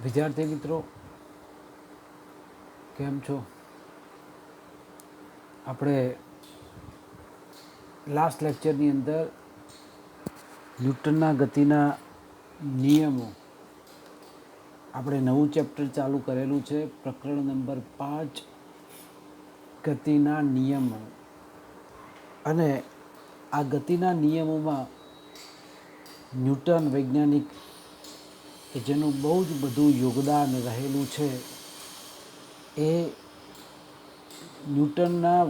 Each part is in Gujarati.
વિદ્યાર્થી મિત્રો કેમ છો? આપણે લાસ્ટ લેક્ચરની અંદર ન્યૂટનના ગતિના નિયમો આપણે નવું ચેપ્ટર ચાલુ કરેલું છે. પ્રકરણ નંબર 5 ગતિના નિયમો. અને આ ગતિના નિયમોમાં ન્યૂટન વૈજ્ઞાનિક કે જેનું બહુ જ બધું યોગદાન રહેલું છે એ ન્યૂટનના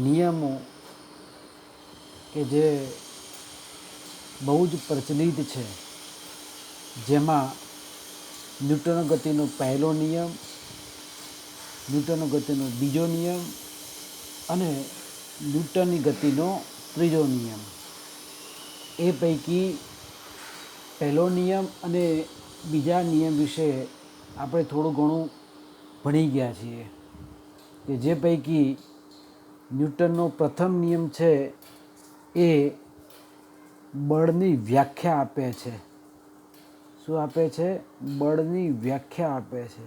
નિયમો કે જે બહુ જ પ્રચલિત છે, જેમાં ન્યૂટન ગતિનો પહેલો નિયમ, ન્યૂટન ગતિનો બીજો નિયમ અને ન્યૂટનની ગતિનો ત્રીજો નિયમ. એ પૈકી પહેલો નિયમ અને બીજા નિયમ વિશે આપણે થોડું ઘણું ભણી ગયા છીએ. કે જે પૈકી ન્યૂટનનો પ્રથમ નિયમ છે એ બળની વ્યાખ્યા આપે છે. શું આપે છે? બળની વ્યાખ્યા આપે છે.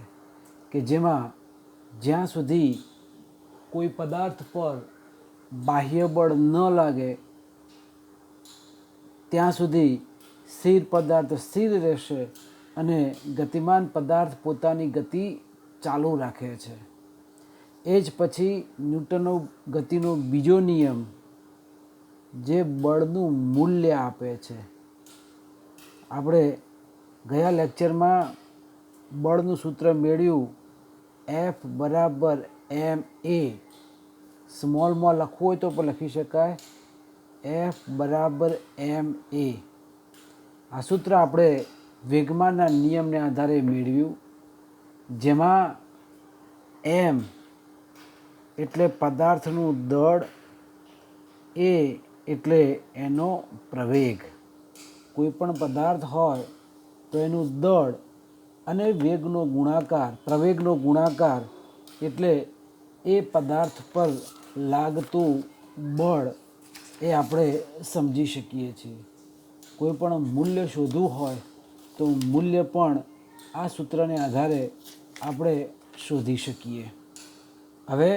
કે જેમાં જ્યાં સુધી કોઈ પદાર્થ પર બાહ્ય બળ ન લાગે ત્યાં સુધી સ્થિર પદાર્થ સ્થિર રહેશે અને ગતિમાન પદાર્થ પોતાની ગતિ ચાલુ રાખે છે. એ જ પછી ન્યૂટનનો ગતિનો બીજો નિયમ જે બળનું મૂલ્ય આપે છે. આપણે ગયા લેક્ચરમાં બળનું સૂત્ર મેળવ્યું, F બરાબર ma. સ્મોલમાં લખવું હોય તો પણ લખી શકાય, F બરાબર ma. આ સૂત્ર આપણે વેગમાનના નિયમને આધારે મેળવ્યું, જેમાં m એટલે પદાર્થનું દળ, a એટલે એનો પ્રવેગ. કોઈ પણ પદાર્થ હોય તો એનું દળ અને વેગનો ગુણાકાર, પ્રવેગનો ગુણાકાર એટલે એ પદાર્થ પર લાગતું બળ એ આપણે સમજી શકીએ છીએ. કોઈ પણ મૂલ્ય શોધવું હોય તો મૂલ્ય પણ આ સૂત્રને આધારે આપણે શોધી શકીએ. હવે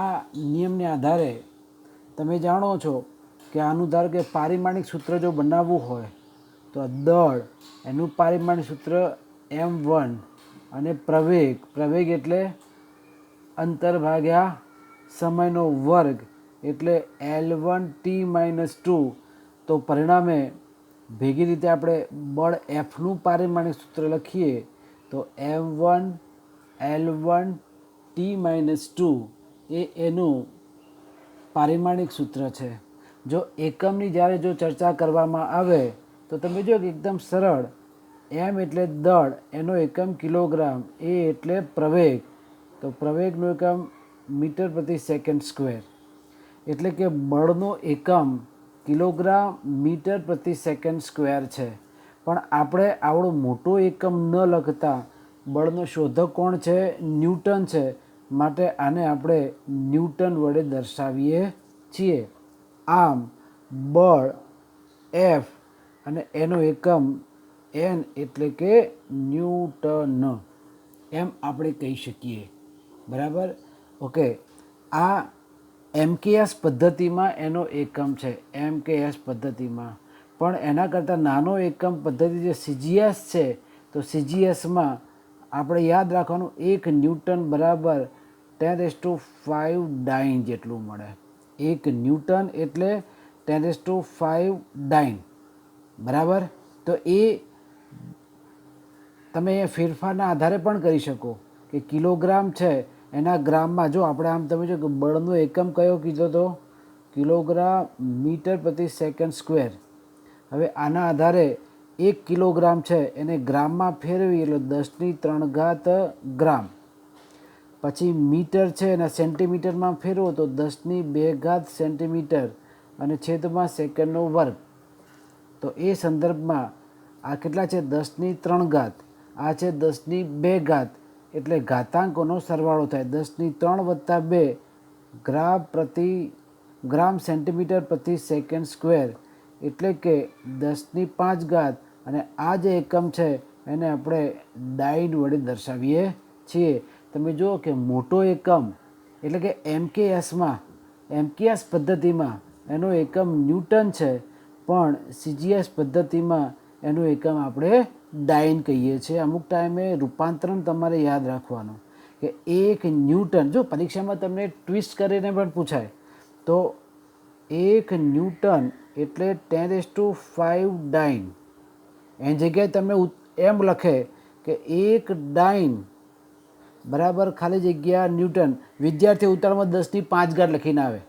આ નિયમને આધારે તમે જાણો છો કે આનું ધારો કે પારિમાણિક સૂત્ર જો બનાવવું હોય તો દળ એનું પારિમાણિક સૂત્ર m1 અને પ્રવેગ એટલે અંતર ભાગ્યા સમયનો વર્ગ એટલે L1t-2. તો પરિણામે ભેગી રીતે આપણે બળ Fનું પારિમાણિક સૂત્ર લખીએ તો m1 L1t-2 એ એનું પારિમાણિક સૂત્ર છે. જો એકમની જ્યારે જો ચર્ચા કરવામાં આવે તો તમે જો કે એકદમ સરળ. m એટલે દળ, એનો એકમ કિલોગ્રામ, a એટલે પ્રવેગ, તો પ્રવેગનો એકમ મીટર પ્રતિ સેકન્ડ સ્ક્વેર. એટલે કે બળનો એકમ કિલોગ્રામ મીટર પ્રતિ સેકન્ડ સ્ક્વેર છે. પણ આપણે આવડો મોટો એકમ ન લખતા બળનો શોધક કોણ છે? ન્યૂટન છે. માટે આને આપણે ન્યૂટન વડે દર્શાવીએ છીએ. આમ બળ F અને એનો એકમ n એટલે કે ન્યૂટન એમ આપણે કહી શકીએ. બરાબર? ઓકે. આ MKS પદ્ધતિમાં એનો એકમ છે, MKS પદ્ધતિમાં. પણ એના કરતાં નાનો એકમ પદ્ધતિ જે CGS છે, તો CGSમાં આપણે યાદ રાખવાનું 1 ન્યૂટન બરાબર 10⁵ ડાઇન જેટલું મળે. 1 ન્યૂટન એટલે 10⁵ ડાઇન. બરાબર? તો એ તમે ફેરફારના આધારે પણ કરી શકો કે કિલોગ્રામ છે એના ગ્રામમાં. જો આપણે આમ તમે જો કે બળનો એકમ કયો કીધો તો કિલોગ્રામ મીટર પ્રતિ સેકન્ડ સ્ક્વેર. હવે આના આધારે 1 કિલોગ્રામ છે એને ગ્રામમાં ફેરવી એટલે 10³ ગ્રામ. પછી મીટર છે એના સેન્ટીમીટરમાં ફેરવો તો 10² સેન્ટીમીટર અને છેદમાં સેકન્ડનો વર્ગ. તો એ સંદર્ભમાં આ કેટલા છે? 10³ આ છે 10² એટલે ઘાતાંકોનો સરવાળો થાય. 10³ + 2 ગ્રામ સેન્ટીમીટર પ્રતિ સેકન્ડ સ્ક્વેર એટલે કે 10⁵ અને આ જે એકમ છે એને આપણે ડાઇન વડે દર્શાવીએ છીએ. તમે જુઓ કે મોટો એકમ એટલે કે એમકેએસ પદ્ધતિમાં એનો એકમ ન્યૂટન છે, પણ સીજીએસ પદ્ધતિમાં એનું એકમ આપણે ડાઇન કહીએ છીએ. અમુક ટાઈમે રૂપાંતરણ તમારે યાદ રાખવાનું કે 1 ન્યૂટન, જો પરીક્ષામાં તમને ટ્વિસ્ટ કરીને પણ પૂછાય તો 1 ન્યૂટન એટલે 10⁵ ડાઇન. એની જગ્યાએ તમે એમ લખે કે 1 ડાઇન બરાબર ખાલી જગ્યા ન્યૂટન. વિદ્યાર્થી ઉતાળમાં 10⁵ લખીને આવે,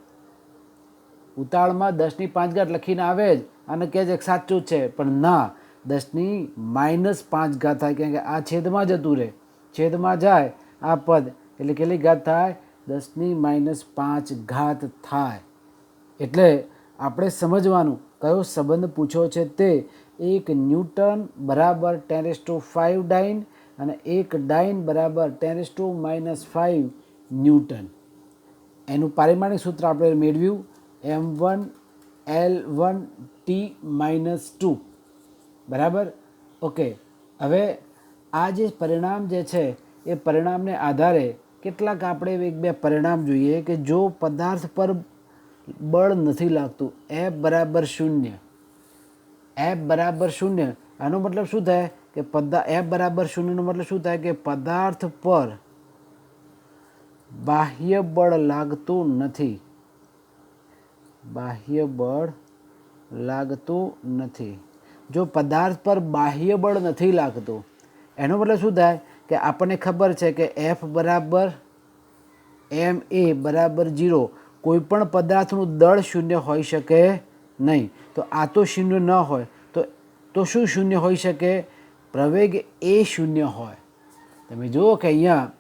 ઉતાળમાં 10⁵ લખીને આવે જ અને કહે છે સાચું જ છે, પણ ના, 10⁻5 થાય, કેમ કે આ છેદમાં જતું રહે, છેદમાં જાય આ પદ એટલે કેટલી ઘાત થાય? 10⁻5 થાય. એટલે આપણે સમજવાનું કયો સંબંધ પૂછ્યો છે તે 1 ન્યૂટન બરાબર 10⁵ ડાઇન અને 1 ડાઇન બરાબર 10⁻5 ન્યૂટન. એનું પારિમાણિક સૂત્ર આપણે મેળવ્યું m1L1T-2 બરાબર. ઓકે, હવે આ જે પરિણામ જે છે એ પરિણામને આધારે કેટલાક આપણે 1-2 પરિણામ જોઈએ કે જો પદાર્થ પર બળ નથી લાગતું, F બરાબર 0, F બરાબર 0, આનો મતલબ શું થાય કે F બરાબર 0 નો મતલબ શું થાય કે પદાર્થ પર બાહ્ય બળ લાગતું નથી, બાહ્ય બળ લાગતું નથી. જો પદાર્થ પર બાહ્ય બળ નથી લાગતું એનો મતલબ શું થાય કે આપણને ખબર છે કે F બરાબર ma બરાબર 0, કોઈ પણ પદાર્થનું દળ 0 હોઈ શકે નહીં. તો આ તો 0 ન હોય તો શું 0 હોઈ શકે? પ્રવેગ એ 0 હોય. તમે જુઓ કે અહીંયા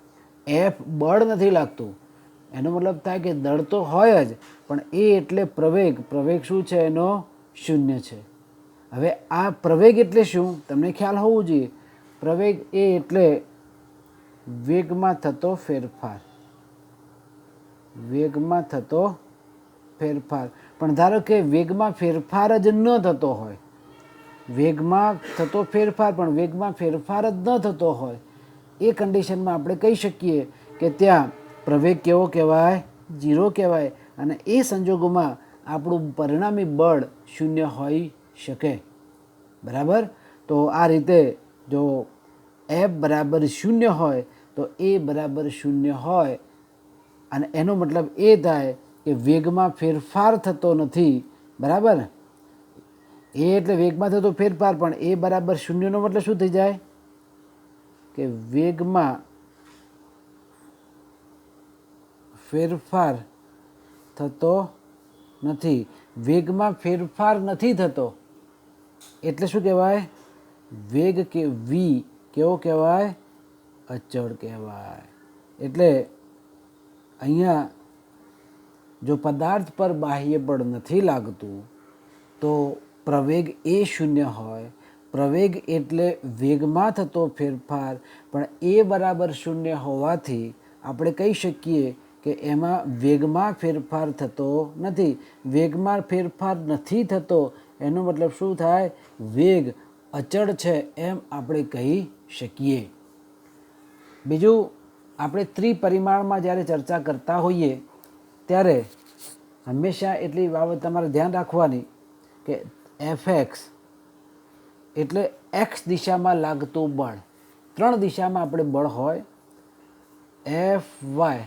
F બળ નથી લાગતું એનો મતલબ થાય કે દળ તો હોય જ, પણ એ એટલે પ્રવેગ, પ્રવેગ શું છે એનો? 0 છે. હવે આ પ્રવેગ એટલે શું તમને ખ્યાલ હોવું જોઈએ. પ્રવેગ એ એટલે વેગમાં થતો ફેરફાર, વેગમાં થતો ફેરફાર. પણ ધારો કે વેગમાં ફેરફાર જ ન થતો હોય, વેગમાં થતો ફેરફાર પણ વેગમાં ફેરફાર જ ન થતો હોય, એ કન્ડિશનમાં આપણે કહી શકીએ કે ત્યાં પ્રવેગ કેવો કહેવાય? 0 કહેવાય. અને એ સંજોગોમાં આપણું પરિણામી બળ 0 હોઈ શકે. બરાબર. તો આ રીતે જો F બરાબર 0 હોય તો A બરાબર 0 હોય અને એનો મતલબ એ થાય કે વેગમાં ફેરફાર થતો નથી. બરાબર. એ એટલે વેગમાં થતો ફેરફાર, પણ એ બરાબર 0 નો મતલબ શું થઈ જાય કે વેગમાં ફેરફાર થતો નથી. વેગમાં ફેરફાર નથી થતો એટલે શું કહેવાય? વેગ કે v કેવો કહેવાય? અચળ કહેવાય. એટલે અહીંયા જો પદાર્થ પર બાહ્ય બળ નથી લાગતું તો પ્રવેગ એ 0 હોય. પ્રવેગ એટલે વેગમાં થતો ફેરફાર, પણ એ બરાબર 0 હોવાથી આપણે કહી શકીએ કે એમાં વેગમાં ફેરફાર થતો નથી. વેગમાં ફેરફાર નથી થતો એનો મતલબ શું થાય? વેગ અચળ છે એમ આપણે કહી શકીએ. બીજું, આપણે ત્રિપરિમાણમાં જ્યારે ચર્ચા કરતા હોઈએ ત્યારે હંમેશા એટલી બાબત તમારે ધ્યાન રાખવાની કે Fx એટલે x દિશામાં લાગતું બળ. 3 દિશામાં આપણે બળ હોય. Fy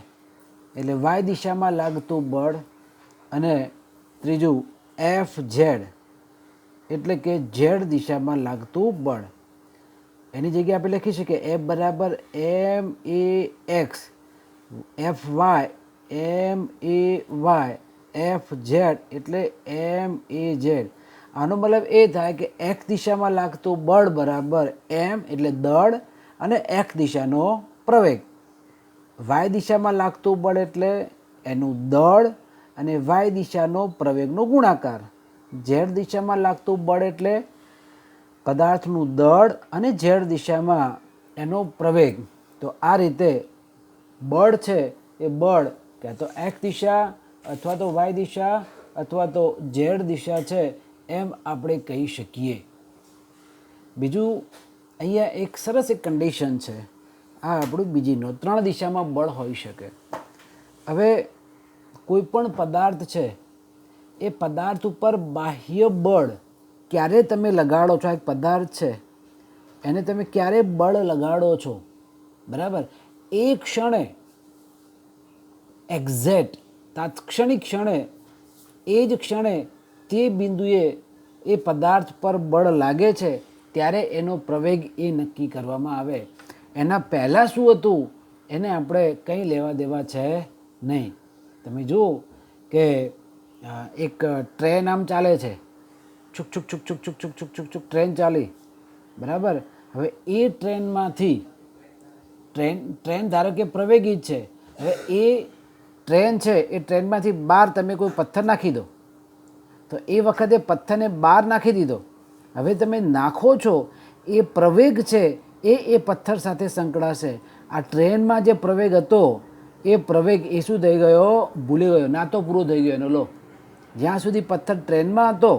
એટલે y દિશામાં લાગતું બળ, અને ત્રીજું Fz એટલે કે z દિશામાં લાગતું બળ. એની જગ્યાએ આપણે લખી શકીએ F બરાબર max, Fy may, Fz એટલે maz. આનો મતલબ એ થાય કે x દિશામાં લાગતું બળ બરાબર m એટલે દળ અને x દિશાનો પ્રવેગ. y દિશામાં લાગતું બળ એટલે એનું દળ અને y દિશાનો પ્રવેગનો ગુણાકાર. z દિશામાં લાગતું બળ એટલે પદાર્થનું દળ અને z દિશામાં એનો પ્રવેગ. તો આ રીતે બળ છે એ બળ ક્યાં તો x દિશા અથવા તો y દિશા અથવા તો z દિશા છે એમ આપણે કહી શકીએ. બીજું અહીંયા એક સરસ એક કન્ડિશન છે. આ આપણું બીજી નોંધ. 3 દિશામાં બળ હોઈ શકે. હવે કોઈ પણ પદાર્થ છે એ પદાર્થ ઉપર બાહ્ય બળ ક્યારે તમે લગાડો છો. એક પદાર્થ છે એને તમે ક્યારે બળ લગાડો છો, બરાબર, એ ક્ષણે એક્ઝેક્ટ તાત્ક્ષણિક ક્ષણે એ જ ક્ષણે તે બિંદુએ એ પદાર્થ પર બળ લાગે છે ત્યારે એનો પ્રવેગ એ નક્કી કરવામાં આવે. એના પહેલાં શું હતું એને આપણે કંઈ લેવા દેવા છે નહીં. તમે જુઓ કે એક ટ્રેન આમ ચાલે છે, છુક છુક છુક છુક છુક છુક છુક છુક છુક ટ્રેન ચાલી, બરાબર. હવે એ ટ્રેનમાંથી ટ્રેન ધારો કે પ્રવેગી જ છે. હવે એ ટ્રેન છે એ ટ્રેનમાંથી બહાર તમે કોઈ પથ્થર નાખી દો તો એ વખતે પથ્થરને બહાર નાખી દીધો. હવે તમે નાખો છો એ પ્રવેગ છે એ પથ્થર સાથે સંકળાશે. આ ટ્રેનમાં જે પ્રવેગ હતો એ પ્રવેગ એ શું થઈ ગયો, ભૂલી ગયો, નાતો પૂરો થઈ ગયો એનો. લો, જ્યાં સુધી પથ્થર ટ્રેનમાં હતો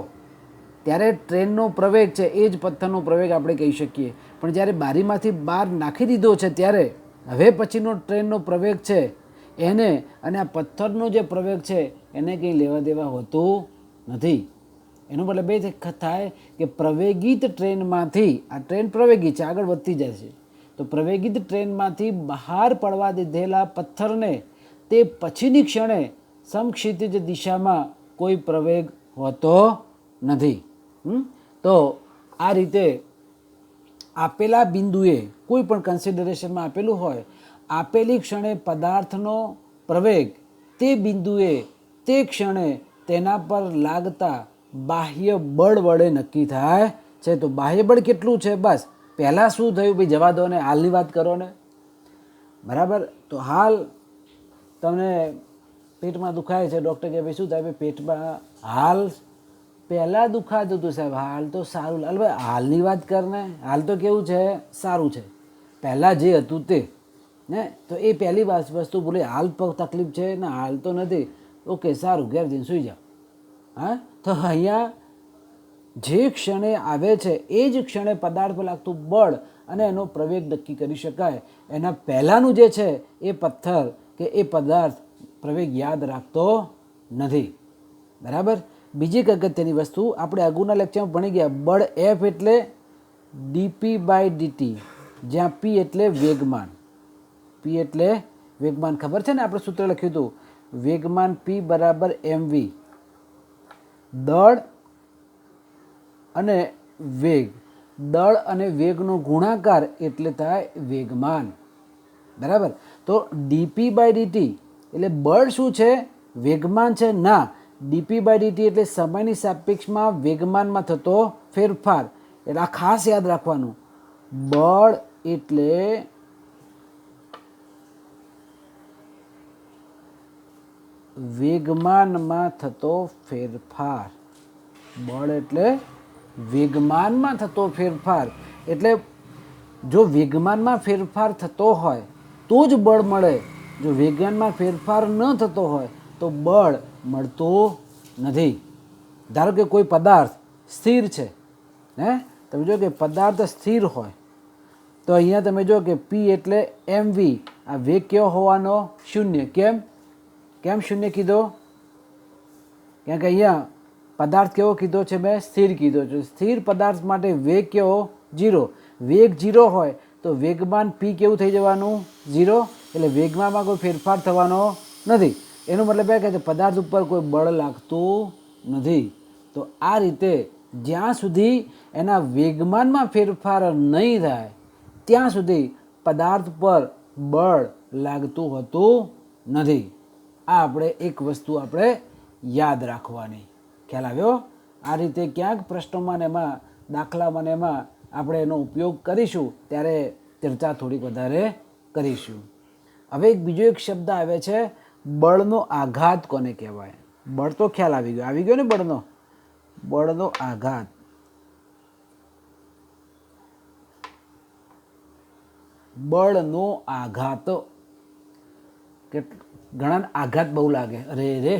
ત્યારે ટ્રેનનો પ્રવેગ છે એ જ પથ્થરનો પ્રવેગ આપણે કહી શકીએ. પણ જ્યારે બારીમાંથી બહાર નાખી દીધો છે ત્યારે હવે પછીનો ટ્રેનનો પ્રવેગ છે એને અને આ પથ્થરનો જે પ્રવેગ છે એને કંઈ લેવા દેવા હોતું નથી. એનો મતલબ એ થાય કે પ્રવેગિત ટ્રેનમાંથી, આ ટ્રેન પ્રવેગી છે, આગળ વધતી જાય છે, તો પ્રવેગિત ટ્રેનમાંથી બહાર પડવા દીધેલા પથ્થરને તે પછીની ક્ષણે સમક્ષિતિજ દિશામાં કોઈ પ્રવેગ હોતો નથી. તો આ રીતે આપેલા બિંદુએ કોઈ પણ કન્સિડરેશનમાં આપેલું હોય, આપેલી ક્ષણે પદાર્થનો પ્રવેગ તે બિંદુએ તે ક્ષણે તેના પર લાગતા બાહ્ય બળ વડે નક્કી થાય છે. તો બાહ્ય બળ કેટલું છે, બસ પહેલાં શું થયું ભાઈ જવા દો ને, હાલની વાત કરો ને, બરાબર. તો હાલ તમને પેટમાં દુખાય છે, ડૉક્ટર કહે ભાઈ શું થાય, ભાઈ પેટમાં હાલ પહેલાં દુખાતું હતું સાહેબ, હાલ તો સારું. ભાઈ હાલની વાત કરને, હાલ તો કેવું છે, સારું છે. પહેલાં જે હતું તે ને, તો એ પહેલી વસ્તુ બોલે હાલ તકલીફ છે ને, હાલ તો નથી, ઓકે સારું, ઘેર જઈને સૂઈ જાઓ. હા, તો અહીંયા જે ક્ષણે આવે છે એ જ ક્ષણે પદાર્થ પર લાગતું બળ અને એનો પ્રવેગ નક્કી કરી શકાય. એના પહેલાંનું જે છે એ પથ્થર કે એ પદાર્થ પ્રવેગ યાદ રાખતો નથી, બરાબર. બીજી એક અગત્યની વસ્તુ આપણે અગાઉના લેક્ચરમાં ભણી ગયા, બળ એફ એટલે ડીપી બાય ડીટી, જ્યાં પી એટલે વેગમાન. પી એટલે વેગમાન ખબર છે ને, આપણે સૂત્ર લખ્યું હતું વેગમાન પી બરાબર એમવી. દળ અને વેગ, દળ અને વેગનો ગુણાકાર એટલે થાય વેગમાન, બરાબર. તો ડીપી બાય ડીટી એટલે બળ શું છે, વેગમાન છે ના. ડીપી બાય ડીટી એટલે સમયની સાપેક્ષમાં વેગમાનમાં થતો ફેરફાર. એટલે આ ખાસ યાદ રાખવાનું, બળ એટલે વેગમાનમાં થતો ફેરફાર. બળ એટલે વેગમાનમાં થતો ફેરફાર. એટલે જો વેગમાનમાં ફેરફાર થતો હોય તો જ બળ મળે. જો વેગમાનમાં ફેરફાર ન થતો હોય તો બળ મળતું નથી. ધારો કે કોઈ પદાર્થ સ્થિર છે, હે, તમે જો કે પદાર્થ સ્થિર હોય તો અહીંયા તમે જો કે પી એટલે એમવી, આ વેગ કેવો હોવાનો, શૂન્ય. કેમ શૂન્ય કીધો, કારણ કે અહીંયા પદાર્થ કેવો કીધો છે, મેં સ્થિર કીધો છે. સ્થિર પદાર્થ માટે વેગ કેવો, 0. વેગ 0 હોય તો વેગમાન પી કેવું થઈ જવાનું, 0. એટલે વેગમાનમાં કોઈ ફેરફાર થવાનો નથી. એનો મતલબ એ કે પદાર્થ ઉપર કોઈ બળ લાગતું નથી. તો આ રીતે જ્યાં સુધી એના વેગમાનમાં ફેરફાર નહીં થાય ત્યાં સુધી પદાર્થ પર બળ લાગતું હોતું નથી. આ આપણે એક વસ્તુ આપણે યાદ રાખવાની. ખ્યાલ આવ્યો? આ રીતે ક્યાંક પ્રશ્નોમાં ને એમાં, દાખલામાં ને એમાં આપણે એનો ઉપયોગ કરીશું ત્યારે ચર્ચા થોડીક વધારે કરીશું. હવે બીજો એક શબ્દ આવે છે, બળનો આઘાત કોને કહેવાય. બળ તો ખ્યાલ આવી ગયો ને, બળનો આઘાત. બળનો આઘાત કે ઘણા આઘાત બહુ લાગે, અરે રે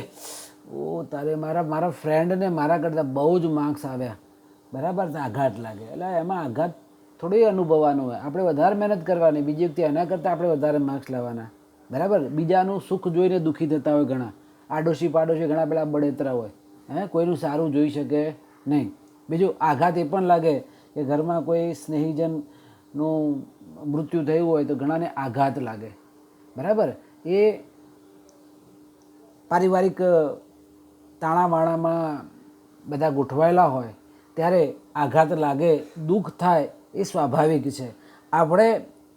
ઓ તારે મારા ફ્રેન્ડને મારા કરતાં બહુ જ માર્ક્સ આવ્યા, બરાબર, આઘાત લાગે. એટલે એમાં આઘાત થોડી અનુભવવાનું હોય. આપણે વધારે મહેનત કરવાની, બીજી વખતે એના કરતાં આપણે વધારે માર્ક્સ લાવવાના. બરાબર. બીજાનું સુખ જોઈને દુઃખી થતા હોય ઘણા, આડોશી પાડોશી ઘણા પેલા બળેતરા હોય, કોઈનું સારું જોઈ શકે નહીં. બીજું આઘાત એ પણ લાગે કે ઘરમાં કોઈ સ્નેહીજનનું મૃત્યુ થયું હોય તો ઘણાને આઘાત લાગે. બરાબર. એ પારિવારિક તાણાવાણામાં બધા ગોઠવાયેલા હોય ત્યારે આઘાત લાગે, દુઃખ થાય, એ સ્વાભાવિક છે. આપણે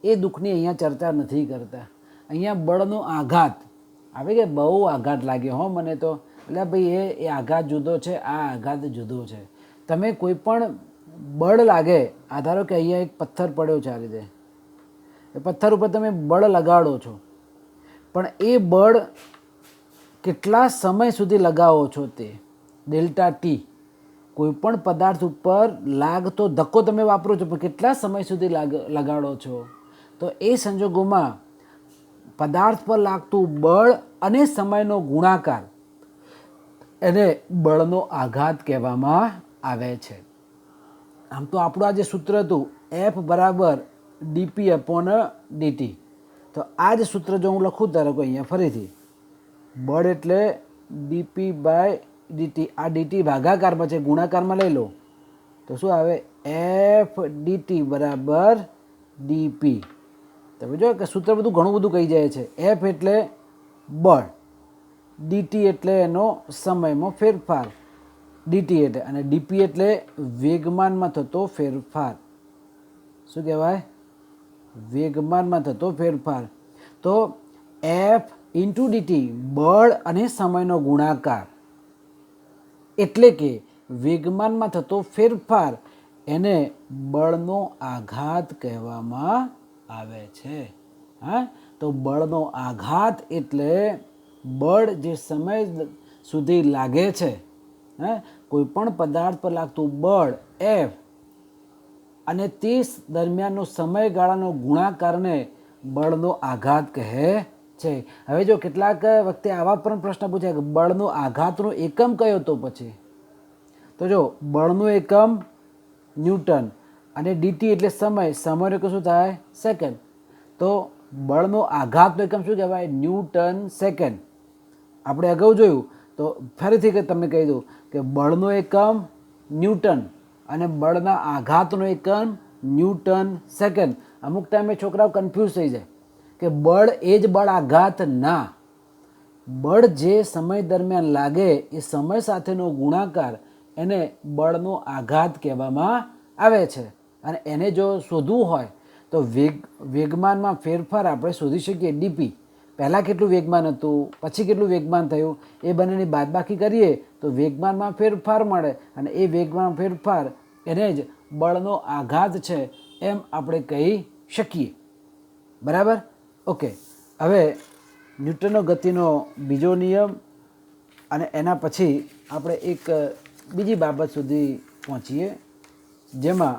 એ દુઃખની અહીંયા ચર્ચા નથી કરતા. અહીંયા બળનો આઘાત આવે કે બહુ આઘાત લાગ્યો હો મને તો, એટલે ભાઈ એ આઘાત જુદો છે, આ આઘાત જુદો છે. તમે કોઈ પણ બળ લાગે, આ ધારો કે અહીંયા એક પથ્થર પડ્યો છે આ રીતે, એ પથ્થર ઉપર તમે બળ લગાડો છો, પણ એ બળ કેટલા સમય સુધી લગાવો છો તે ડેલ્ટા ટી. કોઈ પણ પદાર્થ ઉપર લાગતો ધક્કો તમે વાપરો છો, પણ કેટલા સમય સુધી લગાડો છો. તો એ સંજોગોમાં પદાર્થ પર લાગતું બળ અને સમયનો ગુણાકાર, એને બળનો આઘાત કહેવામાં આવે છે. આમ તો આપણું આ જે સૂત્ર હતું એફ બરાબર ડીપી અપોન ડીટી, તો આ જ સૂત્ર જો હું લખું તારે અહીંયા ફરીથી, બળ એટલે ડીપી બાય ડીટી, આ ડીટી ભાગાકારમાં છે, ગુણાકારમાં લઈ લો તો શું આવે, એફ ડીટી બરાબર ડીપી. તમે જો કે સૂત્ર બધું ઘણું બધું કહી જાય છે. એફ એટલે બળ, ડીટી એટલે એનો સમયમાં ફેરફાર, ડીટી એટલે, અને ડીપી એટલે વેગમાનમાં થતો ફેરફાર. શું કહેવાય, વેગમાનમાં થતો ફેરફાર. તો એફ ઇન્ટુ ડીટી બળ અને સમયનો ગુણાકાર, એટલે કે વેગમાનમાં થતો ફેરફાર, એને બળનો આઘાત કહેવામાં આવે છે. હા, તો બળનો આઘાત એટલે બળ જે સમય સુધી લાગે છે, કોઈ પણ પદાર્થ પર લાગતું બળ એફ અને તે દરમિયાનનો સમયગાળાનો ગુણાકારને બળનો આઘાત કહે છે. હવે જો કેટલાક વખતે આવા પણ પ્રશ્ન પૂછાય કે બળનો આઘાતનો એકમ કયો હતો, પછી તો જો બળનો એકમ ન્યૂટન અને ડીટી એટલે સમય, સમયનો એકમ શું થાય, સેકન્ડ. તો બળનો આઘાતનો એકમ શું કહેવાય, ન્યૂટન સેકન્ડ. આપણે અગાઉ જોયું, તો ફરીથી તમને કહી દઉં કે બળનો એકમ ન્યૂટન અને બળના આઘાતનો એકમ ન્યૂટન સેકન્ડ. અમુક ટાઈમે છોકરાઓ કન્ફ્યુઝ થઈ જાય કે બળ એ જ બળ આઘાત, ના. બળ જે સમય દરમિયાન લાગે એ સમય સાથેનો ગુણાકાર, એને બળનો આઘાત કહેવામાં આવે છે. અને એને જો શોધવું હોય તો વેગમાનમાં ફેરફાર આપણે શોધી શકીએ. ડીપી પહેલાં કેટલું વેગમાન હતું, પછી કેટલું વેગમાન થયું, એ બંનેની બાદબાકી કરીએ તો વેગમાનમાં ફેરફાર મળે, અને એ વેગમાન ફેરફાર એને જ બળનો આઘાત છે એમ આપણે કહી શકીએ. બરાબર. ઓકે. હવે ન્યૂટનનો ગતિનો બીજો નિયમ, અને એના પછી આપણે એક બીજી બાબત સુધી પહોંચીએ, જેમાં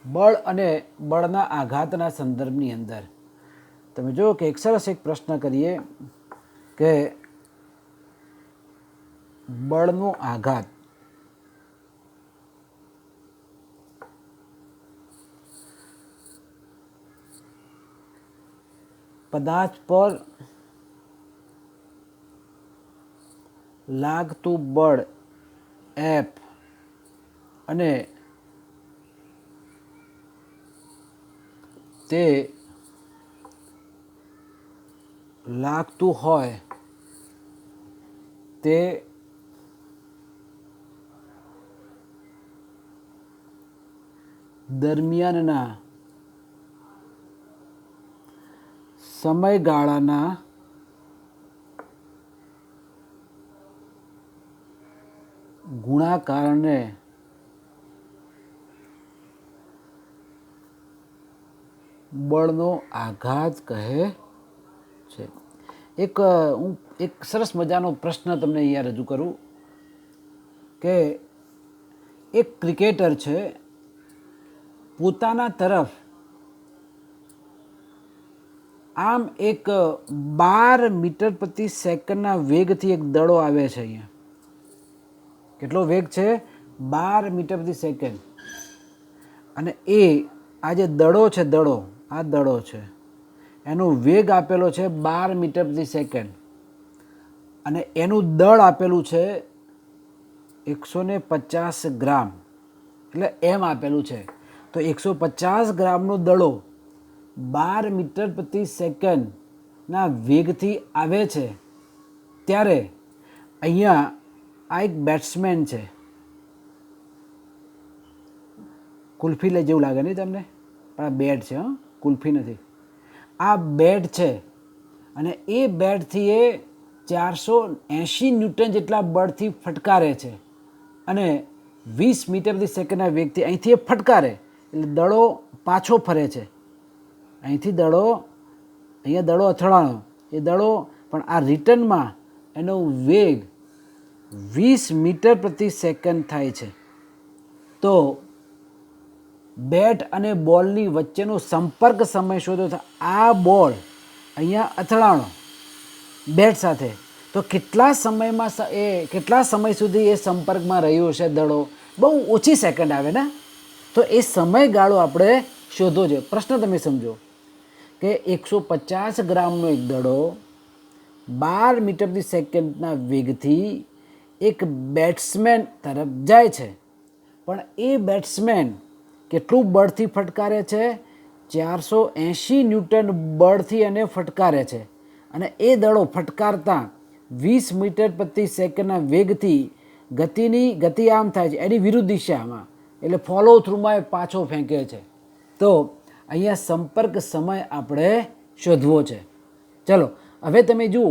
બળ અને બળના આઘાતના સંદર્ભની અંદર તમે જુઓ કે એક સરસ એક પ્રશ્ન કરીએ કે બળનો આઘાત પદાર્થ પર લાગતું બળ એફ અને તે લાગતું હોય તે દરમિયાનના સમયગાળાના ગુણાકારને બળનો આઘાત કહે છે. હું એક સરસ મજાનો પ્રશ્ન તમને અહીંયા રજૂ કરું કે એક ક્રિકેટર છે, પોતાના તરફ આમ એક 12 મીટર પ્રતિ સેકન્ડના વેગથી એક દડો આવે છે. અહીંયા કેટલો વેગ છે? 12 મીટર પ્રતિ સેકન્ડ. અને એ આ જે દડો છે, આ દડો છે, એનો વેગ આપેલો છે 12 મીટર પ્રતિ સેકન્ડ અને એનું દળ આપેલું છે 150 ગ્રામ, એટલે એમ આપેલું છે. તો 150 ગ્રામનો દડો 12 મીટર પ્રતિ સેકન્ડના વેગથી આવે છે. ત્યારે અહીંયા આ એક બેટ્સમેન છે. કુલ્ફી લે જેવું લાગે નહીં તમને? પણ આ બેટ છે, કુલ્ફી નથી. આ બેટ છે અને એ બેટથી એ 480 ન્યૂટન જેટલા બળથી ફટકારે છે અને 20 મીટર પ્રતિ સેકન્ડના વેગથી અહીંથી એ ફટકારે એટલે દડો પાછો ફરે છે. અહીંથી અહીંયા દડો અથડાણો, એ દડો પણ આ રિટર્નમાં એનો વેગ 20 મીટર પ્રતિ સેકન્ડ થાય છે. તો બેટ અને બોલની વચ્ચેનો સંપર્ક સમય શોધો. તો આ બોલ અહીંયા અથડાણો બેટ સાથે, તો કેટલા સમય સુધી એ સંપર્કમાં રહ્યો છે દડો? બહુ ઓછી સેકન્ડ આવે ને. તો એ સમયગાળો આપણે શોધવો છે. પ્રશ્ન તમે સમજો કે 150 ગ્રામનો એક દડો 12 મીટર પ્રતિ સેકન્ડના વેગથી એક બેટ્સમેન તરફ જાય છે, પણ એ બેટ્સમેન કેટલું બળથી ફટકારે છે? 480 ન્યૂટન બળથી એને ફટકારે છે અને એ દડો ફટકારતા 20 મીટર પ્રતિ સેકન્ડના વેગથી ગતિ આમ થાય છે એની વિરુદ્ધ દિશામાં, એટલે ફોલો થ્રુમાં એ પાછો ફેંકે છે. તો અહીંયા સંપર્ક સમય આપણે શોધવો છે. ચલો હવે તમે જુઓ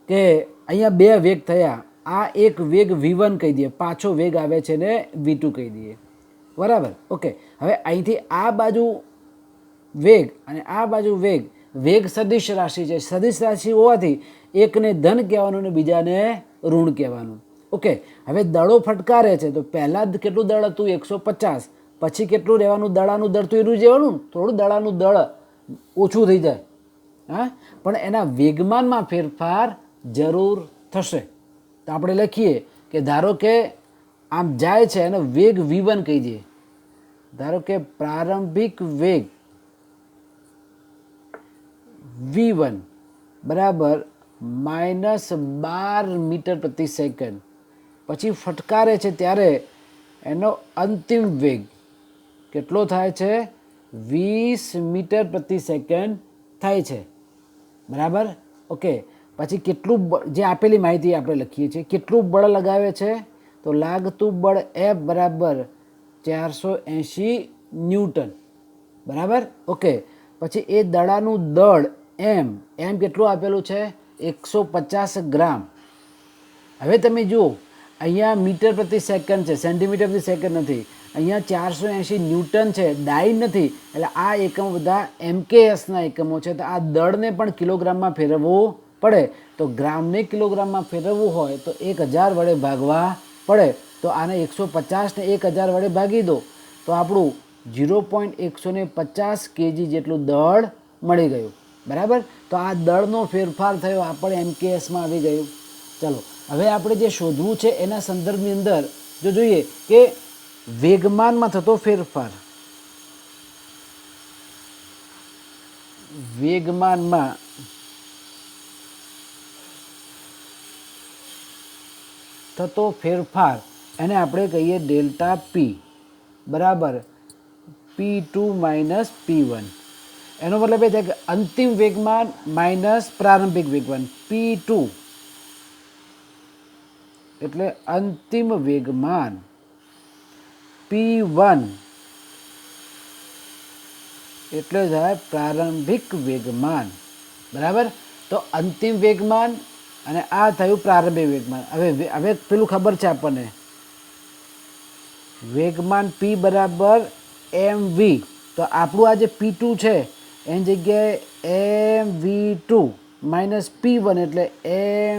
કે અહીંયા બે વેગ થયા. આ એક વેગ v1 કહી દઈએ, પાછો વેગ આવે છે ને v2 કહી દઈએ, બરાબર? ઓકે. હવે અહીંથી આ બાજુ વેગ અને આ બાજુ વેગ સદિશ રાશિ છે. સદિશ રાશિ હોવાથી એકને ધન કહેવાનું અને બીજાને ઋણ કહેવાનું. ઓકે. હવે દડો ફટકારે છે તો પહેલાં કેટલું દળ હતું? 150. પછી કેટલું રહેવાનું? દડાનું દળ તો એનું જ રહેવાનું, થોડું દડાનું દળ ઓછું થઈ જાય, હા, પણ એના વેગમાનમાં ફેરફાર જરૂર થશે. તો આપણે લખીએ કે ધારો કે આમ જાય છે અને વેગ v1 કહી દઈએ. ધારો કે પ્રારંભિક વેગ v1 બરાબર -12 મીટર પ્રતિ સેકન્ડ. પછી ફટકારે છે ત્યારે એનો અંતિમ વેગ કેટલો થાય છે? 20 મીટર પ્રતિ સેકન્ડ થાય છે, બરાબર? ઓકે. પછી કેટલું જે આપેલી માહિતી આપણે લખીએ છીએ, કેટલું બળ લગાવે છે? તો લાગતું બળ F બરાબર 480 ન્યૂટન, બરાબર? ઓકે. પછી એ દડાનું દળ એમ કેટલું આપેલું છે? 150 ગ્રામ. હવે તમે જુઓ અહીંયા મીટર પ્રતિ સેકન્ડ છે, સેન્ટીમીટર પ્રતિ સેકન્ડ નથી. અહીંયા 480 ન્યૂટન છે, ડાઈ નથી, એટલે આ એકમો બધા MKSના એકમો છે. તો આ દળને પણ કિલોગ્રામમાં ફેરવવું પડે. તો ગ્રામને કિલોગ્રામમાં ફેરવવું હોય તો 1000 વડે ભાગવા પડે. તો આને 150 ને 1000 વડે ભાગી દો તો આપણું 0.150 kg જેટલું દળ મળી ગયું, બરાબર? તો આ દળનો ફેરફાર થયો, આપણે MKSમાં આવી ગયું. ચલો હવે આપણે જે શોધવું છે એના સંદર્ભની અંદર જો જોઈએ કે વેગમાનમાં થતો ફેરફાર, વેગમાનમાં થતો ફેરફાર એને આપણે કહીએ ડેલ્ટા P બરાબર P2 માઇનસ P1. એનો મતલબ એ થાય કે અંતિમ વેગમાન માઇનસ પ્રારંભિક વેગમાન P2 એટલે અંતિમ વેગમાન, P1 એટલે થાય પ્રારંભિક વેગમાન, બરાબર? તો અંતિમ વેગમાન અને આ થયું પ્રારંભિક વેગમાન. હવે પેલું ખબર છે આપણને, વેગમાન P બરાબર mv. તો આપણું આ જે P2 છે એની જગ્યાએ mv2 માઇનસ P1 એટલે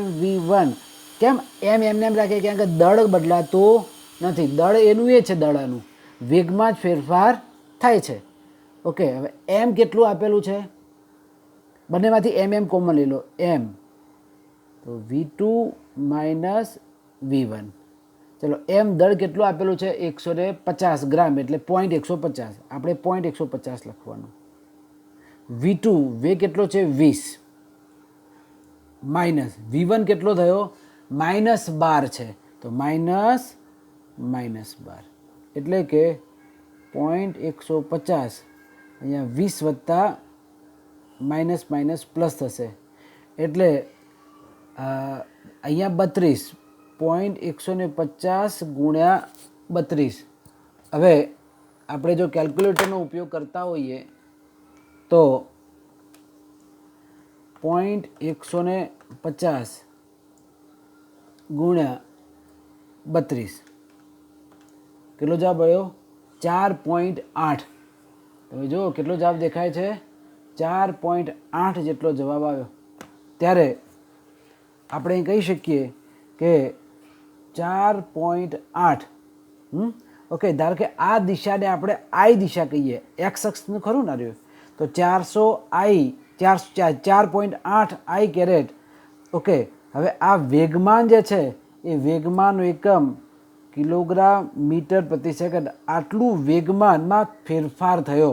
mv1. કેમ એમને એમ રાખે? કારણ કે દળ બદલાતું નથી, દળ એનું એ છે, દળાનું વેગમાં જ ફેરફાર થાય છે. ઓકે. હવે એમ કેટલું આપેલું છે? બંનેમાંથી એમ એમ કોમન લઈ લો, એમ, તો V2 માઇનસ V1. ચલો એમ દળ કેટલું આપેલું છે 150 ગ્રામ એટલે 0.150, આપણે 0.150 લખવાનું. V2 વે કેટલો છે 20 માઇનસ V1 કેટલો થયો -12 છે, તો માઇનસ -12 એટલે કે 0.150 અહીંયા 20 વત્તા માઇનસ માઇનસ પ્લસ થશે એટલે અહીંયા 32, 0.150 ગુણ્યા 32. હવે આપણે જો કેલ્ક્યુલેટરનો ઉપયોગ કરતા હોઈએ તો 0.150 ગુણ્યા 32 કેટલો જવાબ આવ્યો 4.8. તમે જુઓ કેટલો જવાબ દેખાય છે 4.8 જેટલો જવાબ આવ્યો. ત્યારે આપણે કહી શકીએ કે 4.8. ઓકે, ધારો કે આ દિશાને આપણે આઈ દિશા કહીએ, એક્સ અક્ષનું ખરું ના રહ્યું, તો 4.8 આઈ કેરેટ. ઓકે, હવે આ વેગમાન જે છે એ વેગમાનનો એકમ કિલોગ્રામ મીટર પ્રતિ સેકન્ડ. આટલું વેગમાનમાં ફેરફાર થયો,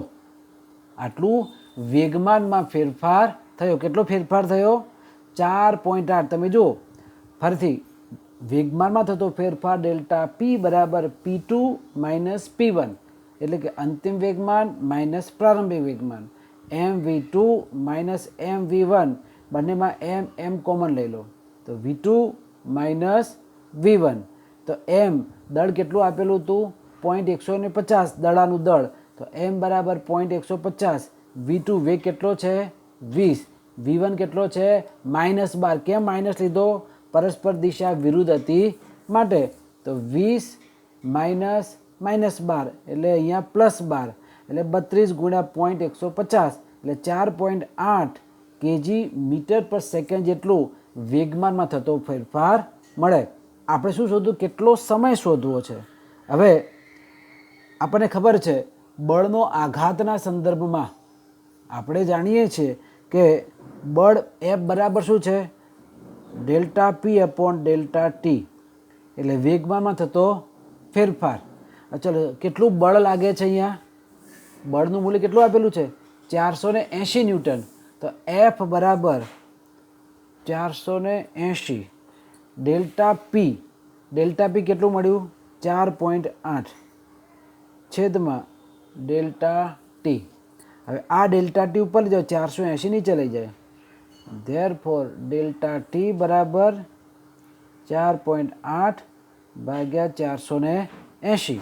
આટલું વેગમાનમાં ફેરફાર થયો. કેટલો ફેરફાર થયો 4.8. તમે જુઓ ફરીથી વેગમાનમાં થતો ફેરફાર ડેલ્ટા પી બરાબર P2 માઇનસ P1 એટલે કે અંતિમ વેગમાન માઇનસ પ્રારંભિક વેગમાન. mv2 માઇનસ mv1 બંનેમાં m કોમન લઈ લો તો v2 માઇનસ v1. તો m દળ કેટલું આપેલું હતું 0.150 દડાનું દળ, તો m બરાબર 0.150. v2 વેગ કેટલો છે 20, v1 કેટલો છે -12. કેમ માઇનસ લીધો પરસ્પર દિશા વિરુદ્ધ હતી માટે. તો 20 માઇનસ -12 એટલે અહીંયા +12 એટલે 32 ગુણ્યા 0.150 એટલે 4.8 kg મીટર પર સેકન્ડ જેટલું વેગમાનમાં થતો ફેરફાર મળે. આપણે શું શોધવું કેટલો સમય શોધવો છે. હવે આપણને ખબર છે બળનો આઘાતના સંદર્ભમાં આપણે જાણીએ છીએ કે બળ F બરાબર શું છે ડેલ્ટા પી અપોન ડેલ્ટા ટી એટલે વેગમાનમાં થતો ફેરફાર. ચલો કેટલું બળ લાગે છે અહીંયા બળનું મૂલ્ય કેટલું આપેલું છે 480 ન્યૂટન. તો F બરાબર 480 ડેલ્ટા પી કેટલું મળ્યું 4.8 છેદમાં ડેલ્ટા ટી. હવે આ ડેલ્ટા ટી ઉપર લઈ જાઓ 480 નીચે લઈ જાય, ધેરફોર ડેલ્ટા ટી બરાબર 4.8 ભાગ્યા 480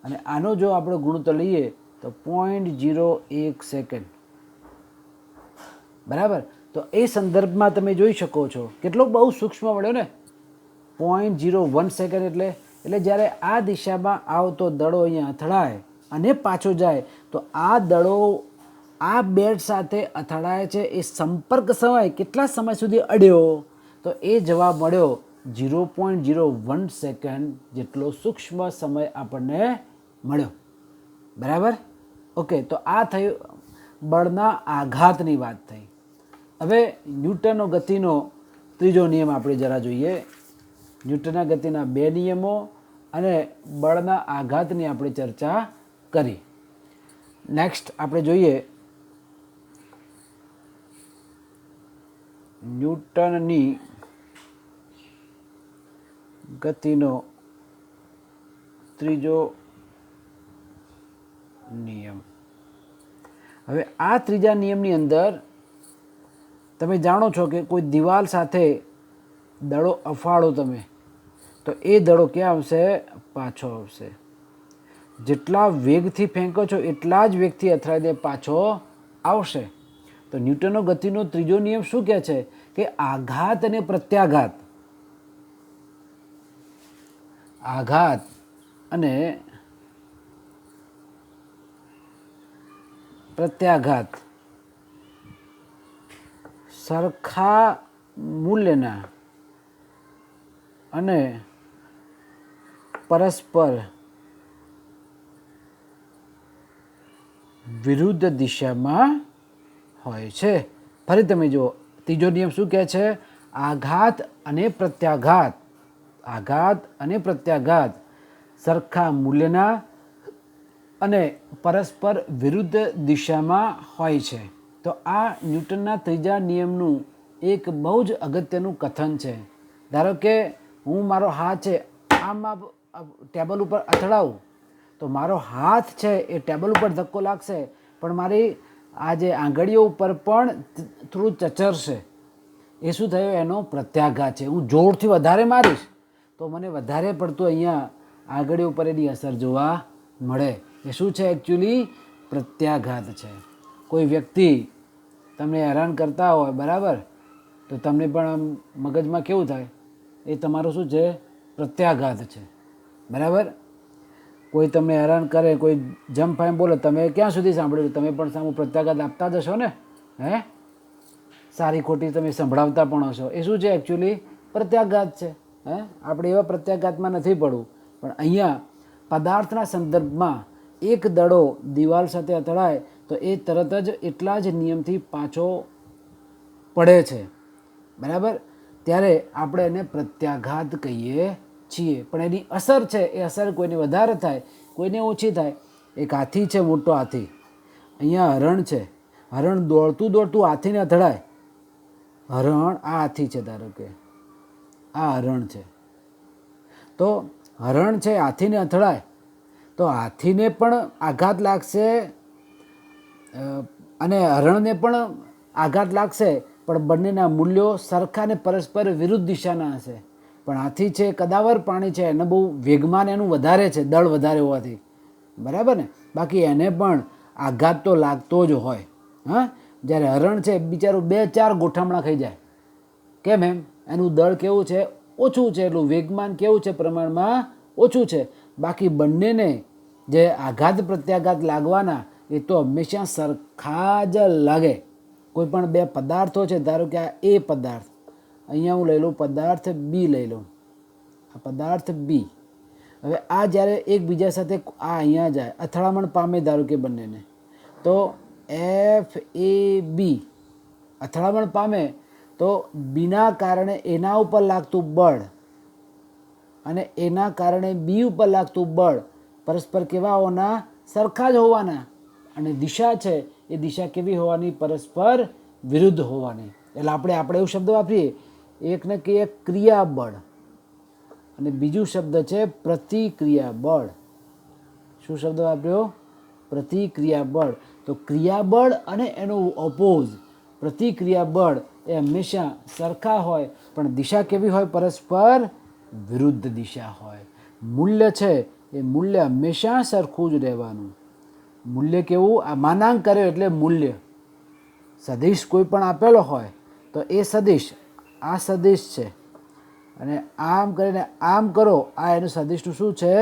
અને આનો જો આપણે ગુણોત્તર લઈએ તો 0.01 સેકન્ડ બરાબર. તો એ સંદર્ભમાં તમે જોઈ શકો છો કેટલો બહુ સૂક્ષ્મ મળ્યો ને 0.01 સેકન્ડ. એટલે જ્યારે આ દિશામાં આવતો દડો અહીંયા અથડાય અને પાછો જાય તો આ દડો આ બેડ સાથે અથડાય છે એ સંપર્ક સમય કેટલા સમય સુધી અડ્યો તો એ જવાબ મળ્યો 0.01 સેકન્ડ જેટલો સૂક્ષ્મ સમય આપણને મળ્યો બરાબર. ઓકે, તો આ થયું બળના આઘાતની વાત થઈ. હવે ન્યૂટનનો ગતિનો ત્રીજો નિયમ આપણે જરા જોઈએ. ન્યૂટનના ગતિના 2 નિયમો અને બળના આઘાતની આપણે ચર્ચા કરી. નેક્સ્ટ આપણે જોઈએ ન્યૂટનની ગતિનો ત્રીજો નિયમ. હવે આ ત્રીજા નિયમની અંદર તમે જાણો છો કે કોઈ દિવાલ સાથે દડો અફાળો તમે તો એ દડો ક્યાં આવશે પાછો આવશે. જેટલા વેગથી ફેંકો છો એટલા જ વેગથી અથડાઈને પાછો આવશે. તો ન્યૂટનનો ગતિનો ત્રીજો નિયમ શું કહે છે કે આઘાત અને પ્રત્યાઘાત, આઘાત અને પ્રત્યાઘાત સરખા મૂલ્યના અને પરસ્પર વિરુદ્ધ દિશામાં હોય છે. ફરી તમે જુઓ ત્રીજો નિયમ શું કહે છે? આઘાત અને પ્રત્યાઘાત, આઘાત અને પ્રત્યાઘાત સરખા મૂલ્યના અને પરસ્પર વિરુદ્ધ દિશામાં હોય છે. તો આ ન્યૂટનના ત્રીજા નિયમનું એક બહુ જ અગત્યનું કથન છે. ધારો કે હું મારો હાથ છે આમાં ટેબલ ઉપર અથડાવું તો મારો હાથ છે એ ટેબલ ઉપર ધક્કો લાગશે, પણ મારી આ જે આંગળીઓ ઉપર પણ થોડું ચચરશે. એ શું થયું? એનો પ્રત્યાઘાત છે. હું જોરથી વધારે મારીશ તો મને વધારે પડતું અહીંયા આંગળીઓ ઉપર એની અસર જોવા મળે. એ શું છે? એકચ્યુઅલી પ્રત્યાઘાત છે. કોઈ વ્યક્તિ તમને હેરાન કરતા હોય, બરાબર, તો તમને પણ આમ મગજમાં કેવું થાય? એ તમારું શું છે? પ્રત્યાઘાત છે, બરાબર. કોઈ તમને હેરાન કરે, કોઈ જમફાઈમ બોલે, તમે ક્યાં સુધી સાંભળ્યું? તમે પણ સામું પ્રત્યાઘાત આપતા જ હશો ને? હે, સારી ખોટી તમે સંભળાવતા પણ હશો. એ શું છે? એકચ્યુઅલી પ્રત્યાઘાત છે. હે, આપણે એવા પ્રત્યાઘાતમાં નથી પડવું. પણ અહીંયા પદાર્થના સંદર્ભમાં એક દડો દિવાલ સાથે અથડાય તો એ તરત જ એટલા જ નિયમથી પાછો પડે છે, બરાબર. ત્યારે આપણે એને પ્રત્યાઘાત કહીએ છીએ. પણ એની અસર છે, એ અસર કોઈને વધારે થાય, કોઈને ઓછી થાય. એક હાથી છે, મોટો હાથી. અહીંયા હરણ છે. હરણ દોડતું દોડતું હાથીને અથડાય. હરણ, આ હાથી છે, ધારો કે આ હરણ છે. તો હરણ છે, હાથીને અથડાય તો હાથીને પણ આઘાત લાગશે અને હરણને પણ આઘાત લાગશે, પણ બંનેના મૂલ્યો સરખા અને પરસ્પર વિરુદ્ધ દિશાના હશે. પણ હાથી છે કદાવર પ્રાણી છે, એને બહુ વેગમાન એનું વધારે છે, દળ વધારે હોવાથી, બરાબર ને. બાકી એને પણ આઘાત તો લાગતો જ હોય. હા, જ્યારે હરણ છે બિચારું 2-4 ગોઠામણા ખાઈ જાય. કેમ? એનું દળ કેવું છે? ઓછું છે. એટલું વેગમાન કેવું છે? પ્રમાણમાં ઓછું છે. બાકી બંનેને જે આઘાત પ્રત્યાઘાત લાગવાના એ તો હંમેશા સરખા જ લાગે. કોઈ પણ બે પદાર્થો છે, ધારો કે આ એ પદાર્થ, અહીંયા હું લઈ લઉં પદાર્થ બી લઈ લઉં, આ પદાર્થ બી. હવે આ જ્યારે એકબીજા સાથે આ અહીંયા જાય, અથડામણ પામે ધારો કે બંનેને, તો FAB અથડામણ પામે તો બીના કારણે એના ઉપર લાગતું બળ અને એના કારણે બી ઉપર લાગતું બળ પરસ્પર કેવા હોવાના? સરખા જ હોવાના. અને દિશા છે એ દિશા કેવી હોવાની? પરસ્પર વિરુદ્ધ હોવાની. એટલે આપણે એવું શબ્દ વાપરીએ, એકને કહીએ ક્રિયાબળ અને બીજું શબ્દ છે પ્રતિક્રિયાબળ. શું શબ્દ વાપર્યો? પ્રતિક્રિયાબળ. તો ક્રિયાબળ અને એનું ઓપોઝ પ્રતિક્રિયાબળ એ હંમેશા સરખા હોય, પણ દિશા કેવી હોય? પરસ્પર વિરુદ્ધ દિશા હોય. મૂલ્ય છે એ મૂલ્ય હંમેશા સરખું જ રહેવાનું. મૂલ્ય કેવું? આ માનાંક કર્યો એટલે મૂલ્ય. સદિશ કોઈ પણ આપેલો હોય તો એ સદિશ, આ સદિશ છે અને આમ કરીને આમ કરો, આ એનું સદિશનું શું છે?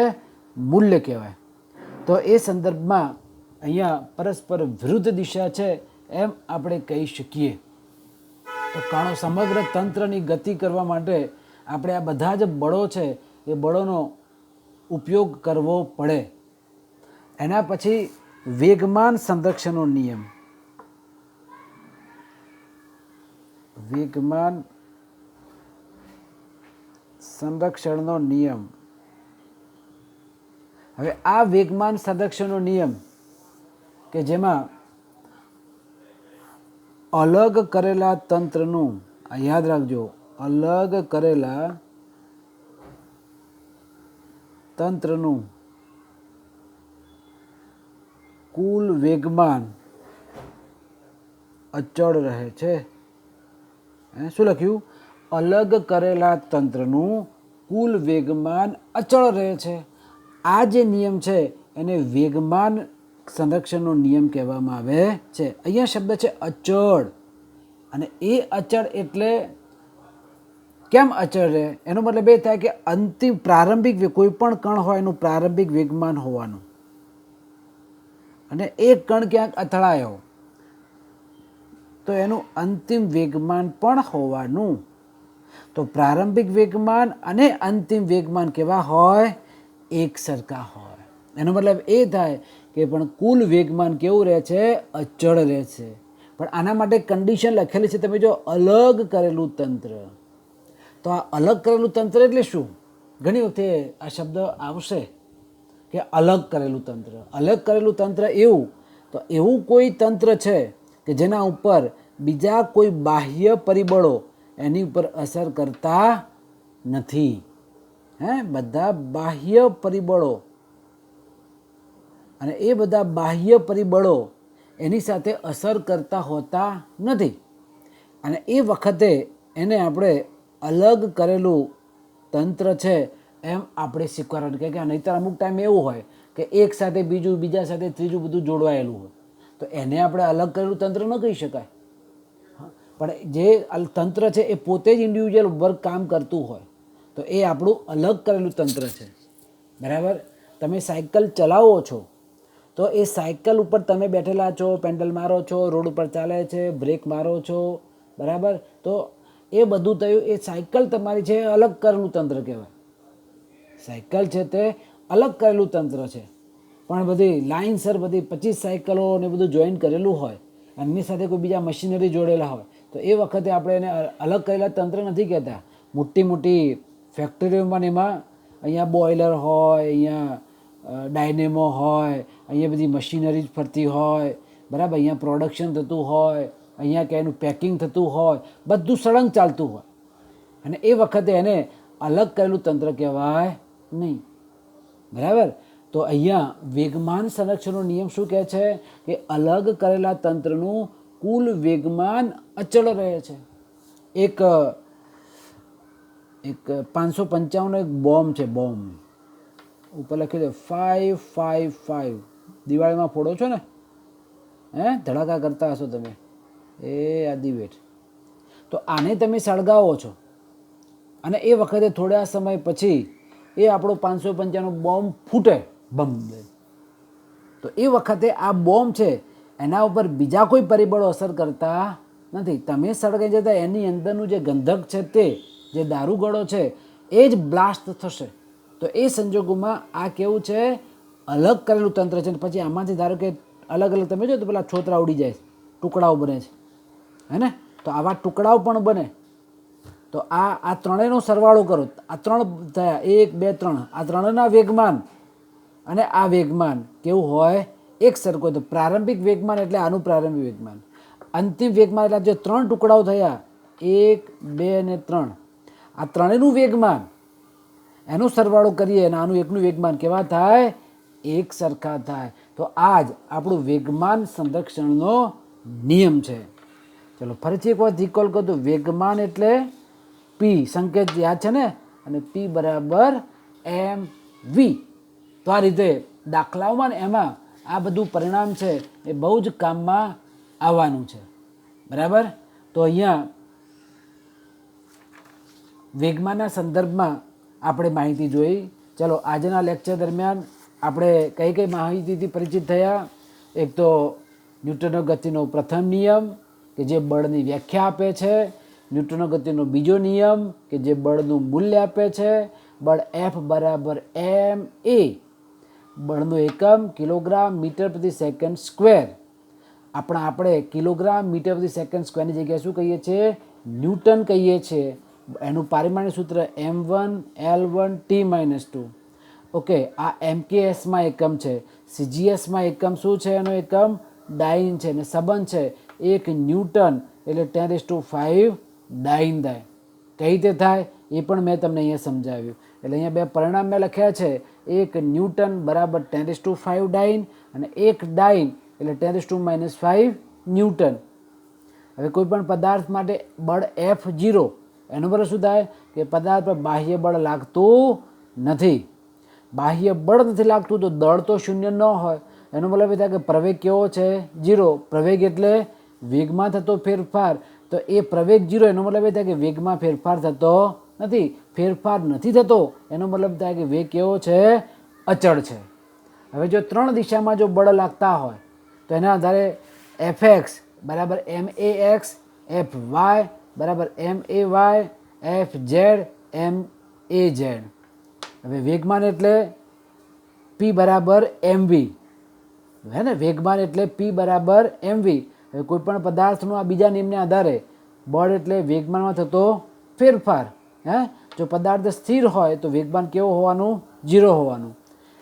મૂલ્ય કહેવાય. તો એ સંદર્ભમાં અહીંયા પરસ્પર વિરુદ્ધ દિશા છે એમ આપણે કહી શકીએ. તો સમગ્ર તંત્રની ગતિ કરવા માટે આપણે આ બધા જ બળો છે એ બળોનો ઉપયોગ કરવો પડે. એના પછી વેગમાન સંરક્ષણનો નિયમ. વેગમાન સંરક્ષણનો નિયમ. હવે આ વેગમાન સંરક્ષણનો નિયમ કે જેમાં અલગ કરેલા તંત્રનું, આ યાદ રાખજો, અલગ કરેલા તંત્રનું કુલ વેગમાન અચળ રહે છે. શું લખ્યું? અલગ કરેલા તંત્રનું કુલ વેગમાન અચળ રહે છે. આ જે નિયમ છે એને વેગમાન સંરક્ષણનો નિયમ કહેવામાં આવે છે. અહીંયા શબ્દ છે અચળ, અને એ અચળ એટલે કેમ અચળ રહે? એનો મતલબ એ થાય કે અંતિમ પ્રારંભિક કોઈ પણ કણ હોય એનું પ્રારંભિક વેગમાન હોવાનું, અને એક કણ ક્યાંક અથડાયો તો એનું અંતિમ વેગમાન પણ હોવાનું. તો પ્રારંભિક વેગમાન અને અંતિમ વેગમાન કેવા હોય? એક સરખા હોય. એનો મતલબ એ થાય કે પણ કુલ વેગમાન કેવું રહે છે? અચળ રહે છે. પણ આના માટે કન્ડિશન લખેલી છે, તમે જો અલગ કરેલું તંત્ર. તો આ અલગ કરેલું તંત્ર એટલે શું? ઘણી વખતે આ શબ્દ આવશે કે અલગ કરેલું તંત્ર. અલગ કરેલું તંત્ર એવું, તો એવું કોઈ તંત્ર છે કે જેના ઉપર બીજા કોઈ બાહ્ય પરિબળો એની ઉપર અસર કરતા નથી. બધા બાહ્ય પરિબળો, અને એ બધા બાહ્ય પરિબળો એની સાથે અસર કરતા હોતા નથી. અને એ વખતે એને આપણે અલગ કરેલું તંત્ર છે એમ આપણે સ્વીકારવાનું. કે નહીંતર અમુક ટાઈમ એવું હોય કે એક સાથે બીજું, બીજા સાથે ત્રીજું બધું જોડવાયેલું હોય, તો એને આપણે અલગ કરેલું તંત્ર ન કહી શકાય. પણ જે તંત્ર છે એ પોતે જ ઇન્ડિવિજ્યુઅલ વર્ક કામ કરતું હોય તો એ આપણું અલગ કરેલું તંત્ર છે. બરાબર? તમે સાયકલ ચલાવો છો તો એ સાયકલ ઉપર તમે બેઠેલા છો, પેન્ડલ મારો છો, રોડ ઉપર ચાલે છે, બ્રેક મારો છો, બરાબર? તો એ બધું થયું, એ સાયકલ તમારી છે, અલગ કરેલું તંત્ર કહેવાય. સાયકલ છે તે અલગ કરેલું તંત્ર છે. પણ બધી લાઇનસર બધી 25 સાયકલો ને બધું જોઈન કરેલું હોય, એમની સાથે કોઈ બીજા મશીનરી જોડેલા હોય, તો એ વખતે આપણે એને અલગ કરેલા તંત્ર નથી કહેતા. મોટી મોટી ફેક્ટરીઓમાં એમાં અહીંયા બોઇલર હોય, અહીંયા ડાયનેમો હોય, અહીંયા બધી મશીનરી ફરતી હોય, બરાબર? અહીંયા પ્રોડક્શન થતું હોય, અહીંયા કે એનું પેકિંગ થતું હોય, બધું સળંગ ચાલતું હોય, અને એ વખતે એને અલગ કરેલું તંત્ર કહેવાય નહીં. બરાબર? તો અહીંયા વેગમાન સંરક્ષણનો નિયમ શું કહે છે કે અલગ કરેલા તંત્રનું કુલ વેગમાન અચળ રહે છે. એક 555 એક બોમ્બ છે, બોમ્બ ઉપર લખી દો 555. દિવાળીમાં ફોડો છો ને, ધડાકા કરતા હશો તમે, એ આદિવેટ. તો આને તમે સળગાવો છો અને એ વખતે થોડા સમય પછી એ આપણો 555 બોમ્બ ફૂટે, બમ. તો એ વખતે આ બોમ્બ છે એના ઉપર બીજા કોઈ પરિબળો અસર કરતા નથી. તમે સળગાઈ જતા એની અંદરનું જે ગંધક છે, તે જે દારૂગળો છે એ જ બ્લાસ્ટ થશે. તો એ સંજોગોમાં આ કેવું છે? અલગ કરેલું તંત્ર છે. પછી આમાંથી ધારો કે અલગ અલગ તમે જો તો પેલા છોતરા ઉડી જાય, ટુકડાઓ બને છે, હે ને? તો આવા ટુકડાઓ પણ બને. તો આ ત્રણેયનો સરવાળો કરો, આ 3 થયા, 1 2 3. આ ત્રણેયના વેગમાન અને આ વેગમાન કેવું હોય? એક સરખો. તો પ્રારંભિક વેગમાન એટલે આનું પ્રારંભિક વેગમાન, અંતિમ વેગમાન એટલે જે 3 ટુકડાઓ થયા, 1 2 અને 3, આ ત્રણેયનું વેગમાન એનો સરવાળો કરીએ અને આનું એકનું વેગમાન કેવા થાય? એક સરખા થાય. તો આ જ આપણું વેગમાન સંરક્ષણનો નિયમ છે. ચલો ફરીથી એક વખત રિકોલ કરતો. વેગમાન એટલે પી, સંકેત યાદ છે ને? અને પી બરાબર mv. તો આ રીતે દાખલાઓમાં ને એમાં આ બધું પરિણામ છે એ બહુ જ કામમાં આવવાનું છે. બરાબર? તો અહીંયા વેગમાનના સંદર્ભમાં આપણે માહિતી જોઈ. ચલો આજના લેક્ચર દરમિયાન આપણે કઈ કઈ માહિતીથી પરિચિત થયા? એક તો ન્યૂટનનો ગતિનો પ્રથમ નિયમ કે જે બળની વ્યાખ્યા આપે છે. ન્યૂટનનો ગતિનો બીજો નિયમ કે જે બળનું મૂલ્ય આપે છે. બળ F બરાબર ma, બળનું એકમ કિલોગ્રામ મીટર પ્રતિ સેકન્ડ સ્ક્વેર. આપણે કિલોગ્રામ મીટર પ્રતિ સેકન્ડ સ્ક્વેરની જગ્યાએ શું કહીએ છીએ? ન્યૂટન કહીએ છીએ. એનું પારિમાણિક સૂત્ર m1 L1 T-2. ઓકે, આ MKSમાં એકમ છે. CGSમાં એકમ શું છે? એનો એકમ ડાઇન છે. અને સંબંધ છે 1 ન્યૂટન એટલે 10⁵ ડાઇન થાય. કઈ રીતે થાય એ પણ મેં તમને અહીંયા સમજાવ્યું. એટલે અહીંયા 2 પરિણામ મેં લખ્યા છે. 1 ન્યૂટન બરાબર 10⁵ ડાઇન અને 1 ડાઇન એટલે 10⁻⁵ ન્યૂટન. હવે કોઈ પણ પદાર્થ માટે બળ F0, એનો મતલબ શું થાય? કે પદાર્થ પર બાહ્ય બળ લાગતું નથી. બાહ્ય બળ નથી લાગતું તો દળ તો શૂન્ય ન હોય. એનો મતલબ એ થાય કે પ્રવેગ કેવો છે? 0. પ્રવેગ એટલે વેગમાં થતો ફેરફાર. તો એ પ્રવેગ 0, એનો મતલબ એ થાય કે વેગમાં ફેરફાર થતો નથી. ફેરફાર નથી થતો એનો મતલબ થાય કે વેગ કેવો છે? અચળ છે. હવે જો 3 દિશામાં જો બળ લાગતા હોય તો એના આધારે Fx બરાબર max, Fy બરાબર may, Fz maz. હવે વેગમાન એટલે p બરાબર mv, હે ને? વેગમાન એટલે p બરાબર mv. હવે કોઈ પણ પદાર્થનો આ બીજા નિયમને આધારે બળ એટલે વેગમાનમાં થતો ફેરફાર. જો પદાર્થ સ્થિર હોય તો વેગમાન કેવો હોવાનું? 0 હોવાનું.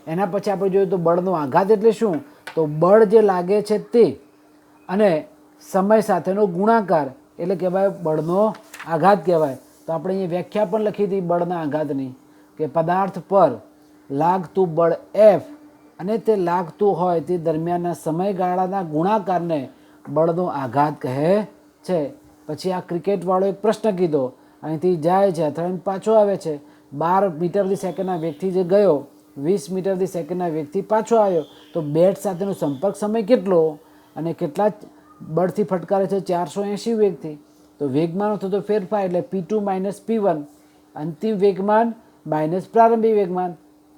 એના પછી આપણે જોઈએ તો બળનો આઘાત એટલે શું? તો બળ જે લાગે છે તે અને સમય સાથેનો ગુણાકાર એટલે કહેવાય બળનો આઘાત કહેવાય. તો આપણે અહીંયા વ્યાખ્યા પણ લખી હતી બળના આઘાતની કે પદાર્થ પર લાગતું બળ F અને તે લાગતું હોય તે દરમિયાનના સમયગાળાના ગુણાકારને બળનો આઘાત કહે છે. પછી આ ક્રિકેટવાળો એક પ્રશ્ન કીધો, અહીંથી જાય છે અથવા પાછો આવે છે, 12 મીટર પ્રતિ સેકન્ડના વેગથી જે ગયો 20 મીટર પ્રતિ સેકન્ડના વેગથી પાછો આવ્યો, તો બેટ સાથેનો સંપર્ક સમય કેટલો અને કેટલા બળથી ફટકારે છે? 480 વેગથી. તો વેગમાનો થતો ફેરફાર એટલે P2 - P1, અંતિમ વેગમાન માઇનસ પ્રારંભિક વેગમાન.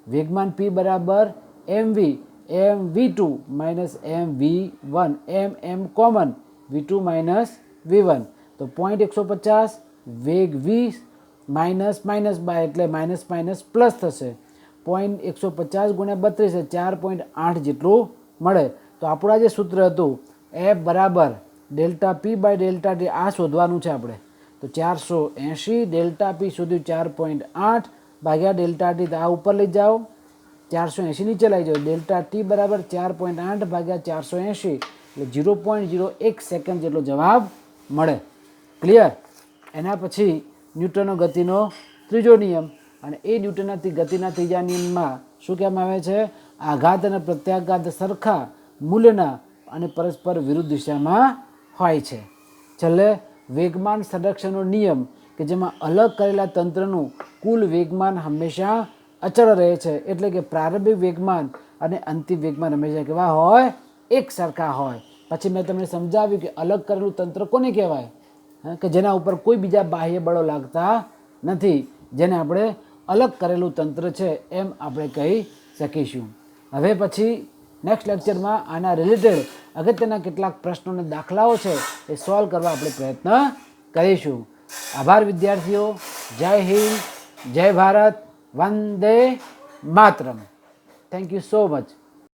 વેગમાન P બરાબર mv, mv2 - mv1, m common, v2 - v1. તો 0.150 વેગ v માઇનસ માઇનસ બાય એટલે માઇનસ માઇનસ પ્લસ થશે. 0.150 × 32 છે 4.8 જેટલું મળે. તો આપણું જે સૂત્ર હતું F બરાબર delta P by delta T, આ શોધવાનું છે આપણે. તો 480 ડેલ્ટા પી શોધ્યું 4.8 ભાગ્યા ડેલ્ટા ટી, તો આ ઉપર લઈ જાઓ 480 નીચે લઈ જાઓ. ડેલ્ટા ટી બરાબર 4.8 ભાગ્યા 480 એટલે 0.01 સેકન્ડ જેટલો જવાબ મળે. ક્લિયર? એના પછી ન્યૂટનનો ગતિનો ત્રીજો નિયમ, અને એ ન્યૂટનના ગતિના ત્રીજા નિયમમાં શું કહેવામાં આવે છે? આઘાત અને પ્રત્યાઘાત સરખા મૂલ્યના અને પરસ્પર વિરુદ્ધ દિશામાં હોય છે. છેલ્લે વેગમાન સંરક્ષણનો નિયમ કે જેમાં અલગ કરેલા તંત્રનું કુલ વેગમાન હંમેશા અચળ રહે છે. એટલે કે પ્રારંભિક વેગમાન અને અંતિમ વેગમાન હંમેશા કેવા હોય? એક સરખા હોય. પછી મેં તમને સમજાવ્યું કે અલગ કરેલું તંત્ર કોને કહેવાય? કે જેના ઉપર કોઈ બીજા બાહ્ય બળો લાગતા નથી, જેને આપણે અલગ કરેલું તંત્ર છે એમ આપણે કહી શકીશું. હવે પછી નેક્સ્ટ લેક્ચરમાં આના રિલેટેડ અગત્યના કેટલાક પ્રશ્નો અને દાખલાઓ છે એ સોલ્વ કરવા આપણે પ્રયત્ન કરીશું. આભાર વિદ્યાર્થીઓ. જય હિન્દ, જય Bharat, Vande Mataram. Thank you so much.